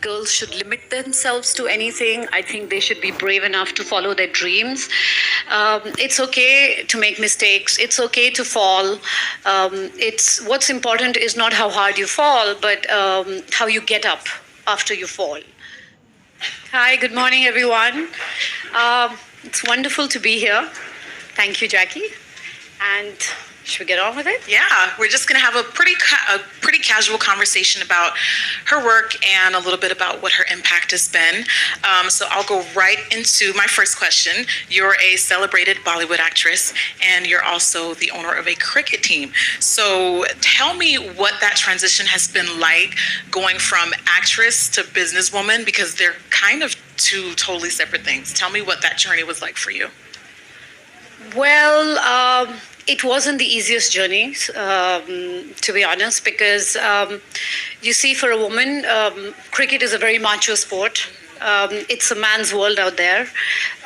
girls should limit themselves to anything. I think they should be brave enough to follow their dreams. It's okay to make mistakes. It's okay to fall. It's what's important is not how hard you fall, but how you get up after you fall. Hi, good morning, everyone. It's wonderful to be here. Thank you, Jackie. And should we get on with it? Yeah, we're just going to have a pretty casual conversation about her work and a little bit about what her impact has been. So I'll go right into my first question. You're a celebrated Bollywood actress, and you're also the owner of a cricket team. So tell me what that transition has been like, going from actress to businesswoman, because they're kind of two totally separate things. Tell me what that journey was like for you. Well, it wasn't the easiest journey, to be honest, because you see, for a woman, cricket is a very macho sport. It's a man's world out there.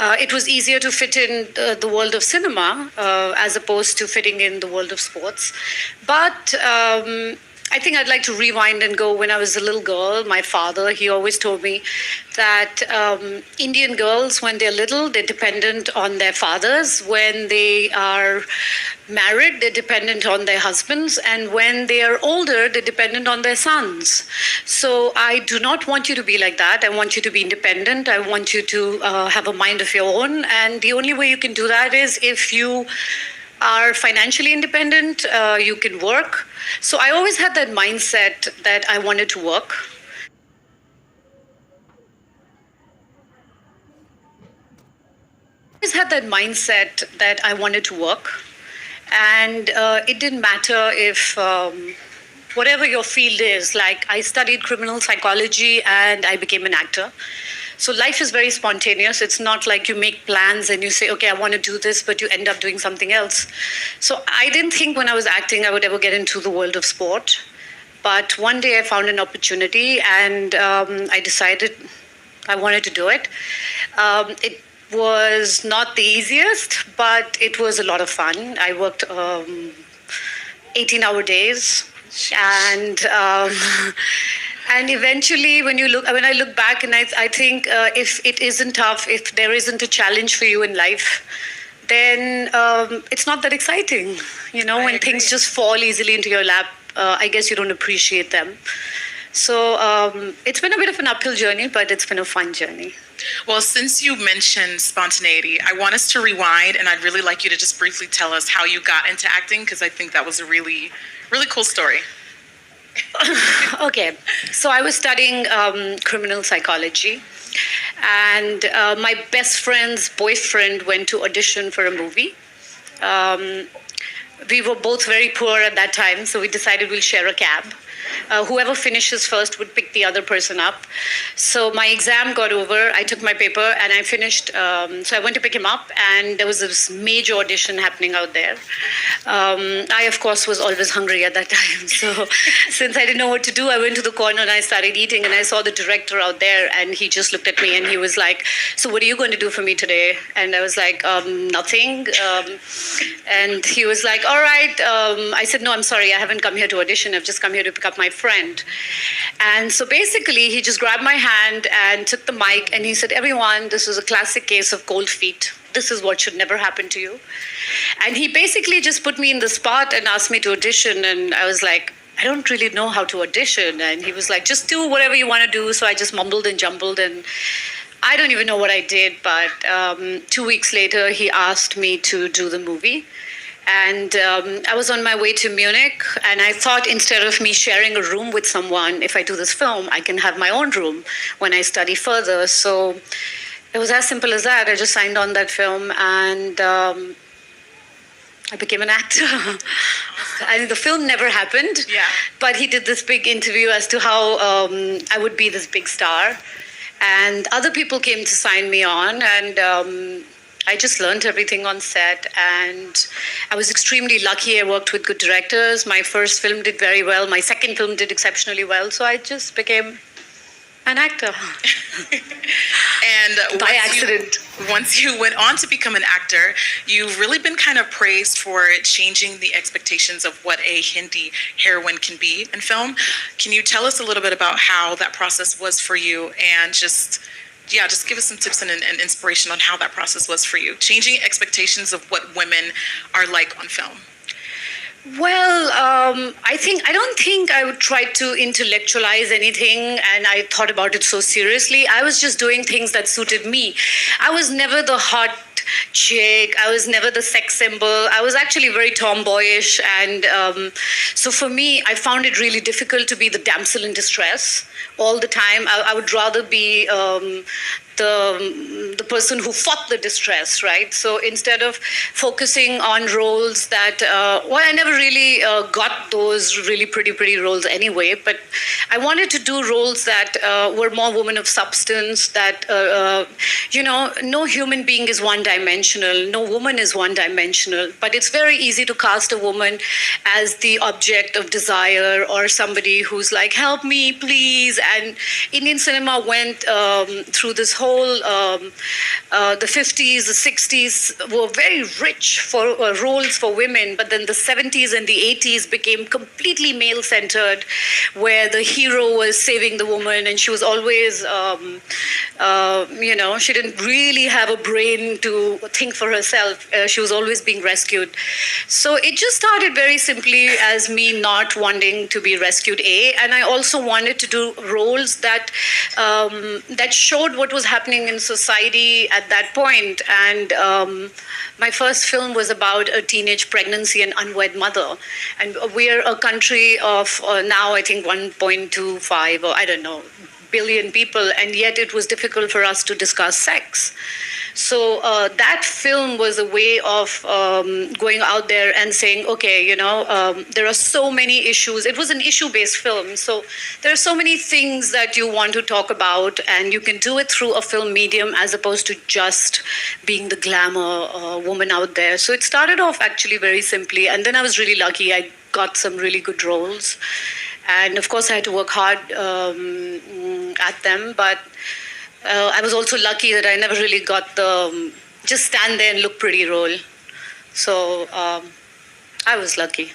It was easier to fit in the world of cinema as opposed to fitting in the world of sports. But I think I'd like to rewind and go when I was a little girl. My father, he always told me that Indian girls, when they're little, they're dependent on their fathers. When they are married, they're dependent on their husbands. And when they are older, they're dependent on their sons. So I do not want you to be like that. I want you to be independent. I want you to have a mind of your own. And the only way you can do that is if you are financially independent, you can work. So I always had that mindset that I wanted to work. I always had that mindset that I wanted to work. And it didn't matter if whatever your field is, like I studied criminal psychology and I became an actor. So life is very spontaneous. It's not like you make plans and you say, okay, I want to do this, but you end up doing something else. So I didn't think when I was acting I would ever get into the world of sport. But one day I found an opportunity and I decided I wanted to do it. It was not the easiest, but it was a lot of fun. I worked 18-hour days and... And eventually, when I look back, and I think if it isn't tough, if there isn't a challenge for you in life, then it's not that exciting. You know, when things just fall easily into your lap, I guess you don't appreciate them. So it's been a bit of an uphill journey, but it's been a fun journey. Well, since you mentioned spontaneity, I want us to rewind, and I'd really like you to just briefly tell us how you got into acting, because I think that was a really, really cool story. Okay, so I was studying criminal psychology, and my best friend's boyfriend went to audition for a movie. We were both very poor at that time, so we decided we'll share a cab. Whoever finishes first would pick the other person up. So my exam got over, I took my paper and I finished. So I went to pick him up and there was this major audition happening out there. I, of course, was always hungry at that time. So since I didn't know what to do, I went to the corner and I started eating, and I saw the director out there and he just looked at me and he was like, so what are you going to do for me today? And I was like, nothing. And he was like, all right. I said, no, I'm sorry, I haven't come here to audition. I've just come here to pick up my friend. And so basically he just grabbed my hand and took the mic and he said, everyone, this is a classic case of cold feet. This is what should never happen to you. And he basically just put me in the spot and asked me to audition. And I was like, I don't really know how to audition. And he was like, just do whatever you want to do. So I just mumbled and jumbled, and I don't even know what I did. But 2 weeks later, he asked me to do the movie. And I was on my way to Munich, and I thought instead of me sharing a room with someone, if I do this film, I can have my own room when I study further. So it was as simple as that. I just signed on that film, and I became an actor. I mean, the film never happened, but he did this big interview as to how I would be this big star. And other people came to sign me on, and I just learned everything on set, and I was extremely lucky. I worked with good directors. My first film did very well. My second film did exceptionally well. So I just became An actor. And By accident. Once you went on to become an actor, you've really been kind of praised for changing the expectations of what a Hindi heroine can be in film. Can you tell us a little bit about how that process was for you, and just give us some tips and inspiration on how that process was for you, changing expectations of what women are like on film? Well, I don't think I would try to intellectualize anything, and I thought about it so seriously. I was just doing things that suited me. I was never the hot chick. I was never the sex symbol. I was actually very tomboyish, and so for me, I found it really difficult to be the damsel in distress all the time. I would rather be the person who fought the distress, right? So instead of focusing on roles that, I never really got those really pretty roles anyway, but I wanted to do roles that were more women of substance, that, no human being is one-dimensional, no woman is one-dimensional, but it's very easy to cast a woman as the object of desire, or somebody who's like, help me, please. And Indian cinema went through this whole the 50s, the 60s were very rich for roles for women, but then the 70s and the 80s became completely male-centered, where the hero was saving the woman, and she was always, she didn't really have a brain to think for herself. She was always being rescued. So it just started very simply as me not wanting to be rescued, and I also wanted to do roles that showed what was happening in society at that point. And my first film was about a teenage pregnancy and unwed mother. And we're a country of now, I think, 1.25, or I don't know, billion people, and yet it was difficult for us to discuss sex. So that film was a way of going out there and saying, okay, there are so many issues. It was an issue-based film, so there are so many things that you want to talk about, and you can do it through a film medium as opposed to just being the glamour woman out there. So it started off actually very simply, and then I was really lucky. I got some really good roles, and of course I had to work hard at them, but I was also lucky that I never really got the just stand there and look pretty role. So I was lucky.